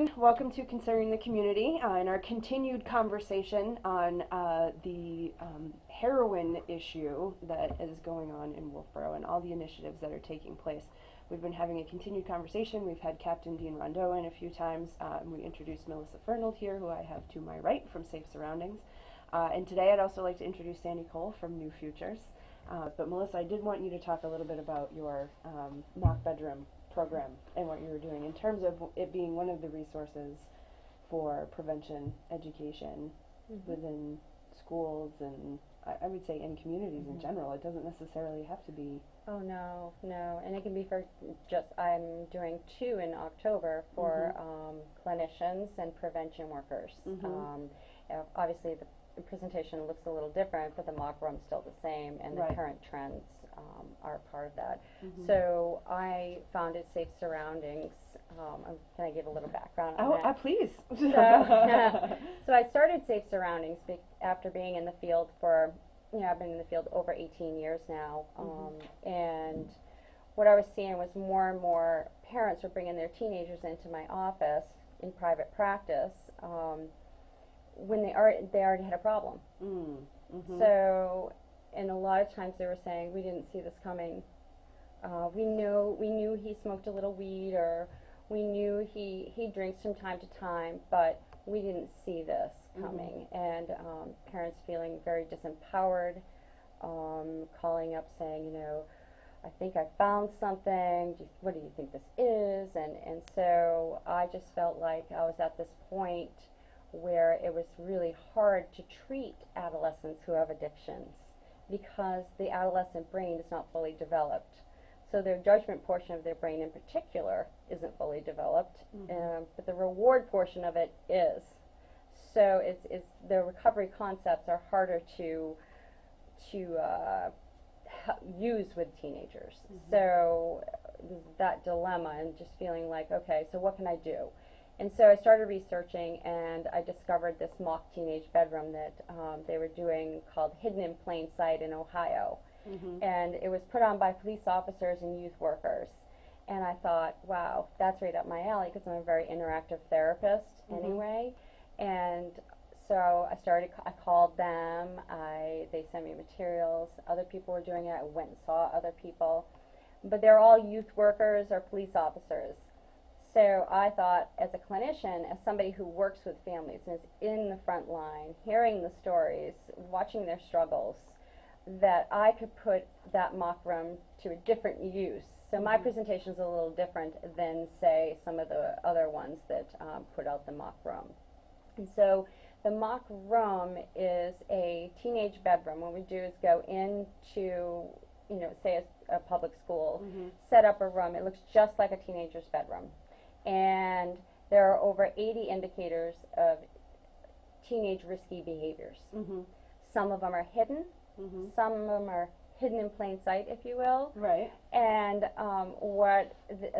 everyone. Welcome to Concerning the Community and our continued conversation on the heroin issue that is going on in Wolfeboro and all the initiatives that are taking place. We've been having a continued conversation. We've had Captain Dean Rondeau in a few times. We introduced Melissa Fernald here, who I have to my right from Safe Surroundings. And today I'd also like to introduce Sandy Cole from New Futures. But Melissa, I did want you to talk a little bit about your mock bedroom program and what you were doing in terms of it being one of the resources for prevention education within schools and I would say in communities in general. It doesn't necessarily have to be. Oh no, no, and it can be for just, I'm doing 2 in October for clinicians and prevention workers. Obviously the presentation looks a little different, but the mock room's still the same, and the current trends are part of that. So I founded Safe Surroundings. Can I give a little background on that? Please. So I started Safe Surroundings after being in the field for, I've been in the field over 18 years now, and what I was seeing was more and more parents were bringing their teenagers into my office in private practice when they already had a problem. So, and a lot of times they were saying, we didn't see this coming. We knew he smoked a little weed, or we knew he drinks from time to time, but we didn't see this coming. And parents feeling very disempowered, calling up saying, I think I found something. What do you think this is? And so I just felt like I was at this point where it was really hard to treat adolescents who have addictions because the adolescent brain is not fully developed. So their judgment portion of their brain in particular isn't fully developed, but the reward portion of it is. So it's the recovery concepts are harder to use with teenagers. So that dilemma and just feeling like, okay, so what can I do? And so I started researching, and I discovered this mock teenage bedroom that they were doing called Hidden in Plain Sight in Ohio. And it was put on by police officers and youth workers. And I thought, wow, that's right up my alley, because I'm a very interactive therapist anyway. And so I called them, they sent me materials, other people were doing it, I went and saw other people. But they're all youth workers or police officers. So I thought, as a clinician, as somebody who works with families and is in the front line, hearing the stories, watching their struggles, that I could put that mock room to a different use. So my presentation is a little different than, say, some of the other ones that put out the mock room. And so the mock room is a teenage bedroom. What we do is go into, say a public school, set up a room. It looks just like a teenager's bedroom. And there are over 80 indicators of teenage risky behaviors. Some of them are hidden. Some of them are hidden in plain sight, if you will. Right. And what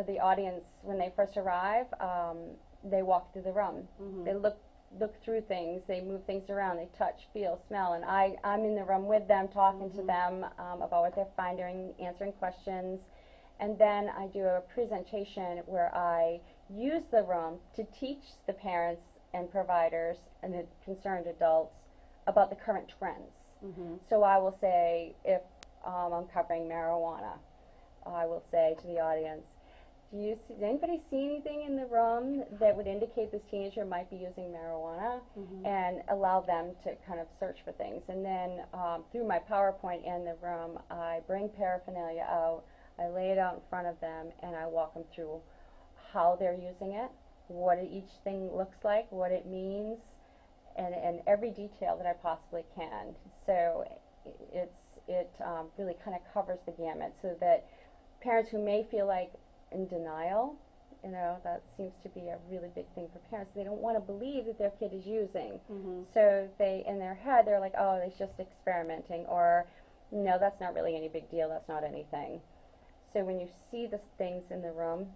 the audience, when they first arrive, they walk through the room. They look through things. They move things around. They touch, feel, smell. And I'm in the room with them, talking to them about what they're finding, answering questions. And then I do a presentation where I use the room to teach the parents and providers and the concerned adults about the current trends. So I will say, if I'm covering marijuana, I will say to the audience, does anybody see anything in the room that would indicate this teenager might be using marijuana? And allow them to kind of search for things. And then through my PowerPoint in the room, I bring paraphernalia out, I lay it out in front of them, and I walk them through how they're using it, what each thing looks like, what it means, and every detail that I possibly can. So it really kind of covers the gamut, so that parents who may feel like in denial, that seems to be a really big thing for parents. They don't want to believe that their kid is using. So they, in their head, they're like, oh, it's just experimenting, or no, that's not really any big deal, that's not anything. So when you see the things in the room,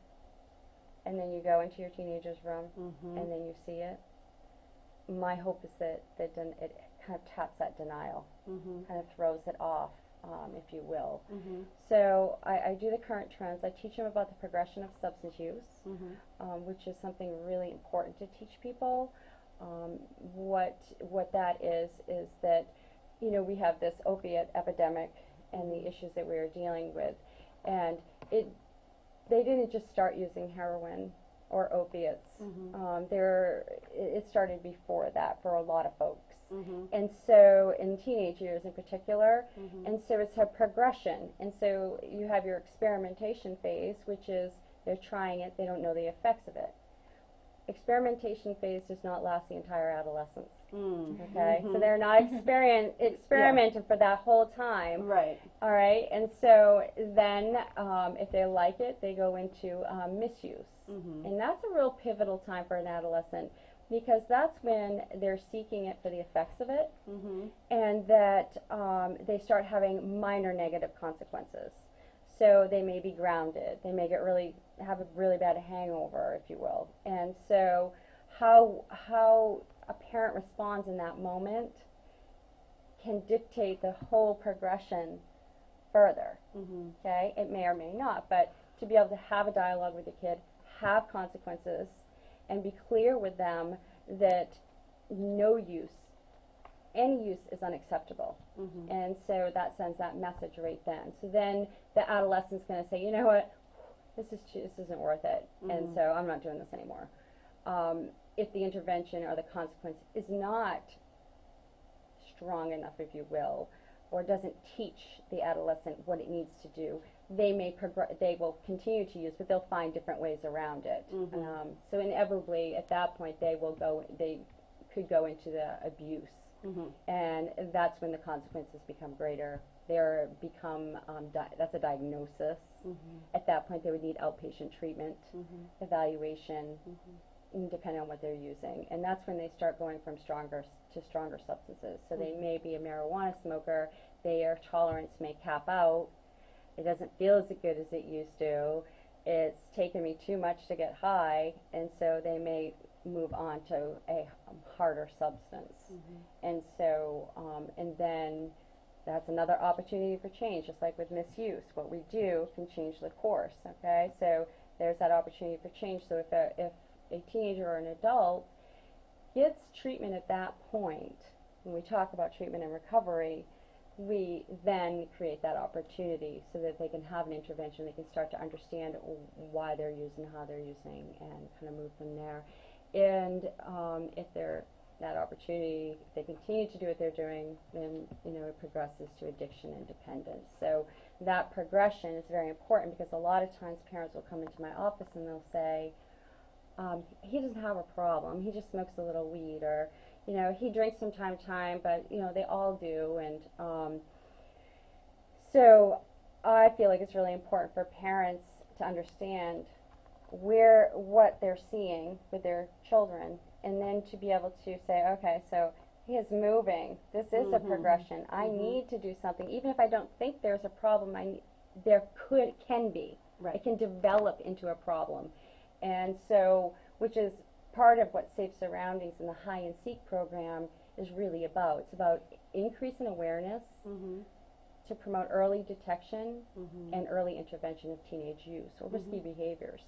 and then you go into your teenager's room, and then you see it, my hope is that it kind of taps that denial, kind of throws it off, if you will. Mm-hmm. So I do the current trends. I teach them about the progression of substance use, which is something really important to teach people. What that is that, you know, we have this opiate epidemic and the issues that we are dealing with, and they didn't just start using heroin or opiates. It started before that for a lot of folks. And so in teenage years in particular, and so it's a progression. And so you have your experimentation phase, which is they're trying it, they don't know the effects of it. Experimentation phase does not last the entire adolescence. Okay, so they're not experimenting for that whole time. Right. All right, and so then if they like it, they go into misuse, and that's a real pivotal time for an adolescent, because that's when they're seeking it for the effects of it, and that they start having minor negative consequences. So they may be grounded, they may have a really bad hangover, if you will. And so how a parent responds in that moment can dictate the whole progression further. Okay, it may or may not, but to be able to have a dialogue with your kid, have consequences, and be clear with them that no use, any use is unacceptable. And so that sends that message right then. So then the adolescent's going to say, you know what, this isn't worth it, and so I'm not doing this anymore. If the intervention or the consequence is not strong enough, if you will, or doesn't teach the adolescent what it needs to do, they will continue to use, but they'll find different ways around it. So inevitably, at that point, they could go into the abuse. And that's when the consequences become greater. That's a diagnosis. At that point, they would need outpatient treatment, evaluation, depending on what they're using. And that's when they start going from stronger to stronger substances. So they may be a marijuana smoker, their tolerance may cap out, it doesn't feel as good as it used to, it's taken me too much to get high, and so they may move on to a harder substance. And so, and then that's another opportunity for change, just like with misuse. What we do can change the course, okay? So there's that opportunity for change. So if a teenager or an adult gets treatment at that point, when we talk about treatment and recovery, we then create that opportunity so that they can have an intervention, they can start to understand why they're using, how they're using, and kind of move from there. And if they're that opportunity, if they continue to do what they're doing, then, you know, it progresses to addiction and dependence. So that progression is very important, because a lot of times parents will come into my office and they'll say, he doesn't have a problem, he just smokes a little weed, or, you know, he drinks from time to time, but, you know, they all do. And so I feel like it's really important for parents to understand what they're seeing with their children, and then to be able to say, okay, so he is moving, this is a progression, I need to do something, even if I don't think there's a problem, can be, Right. It can develop into a problem. And so, which is part of what Safe Surroundings and the High and Seek program is really about. It's about increasing awareness to promote early detection and early intervention of teenage use or risky behaviors.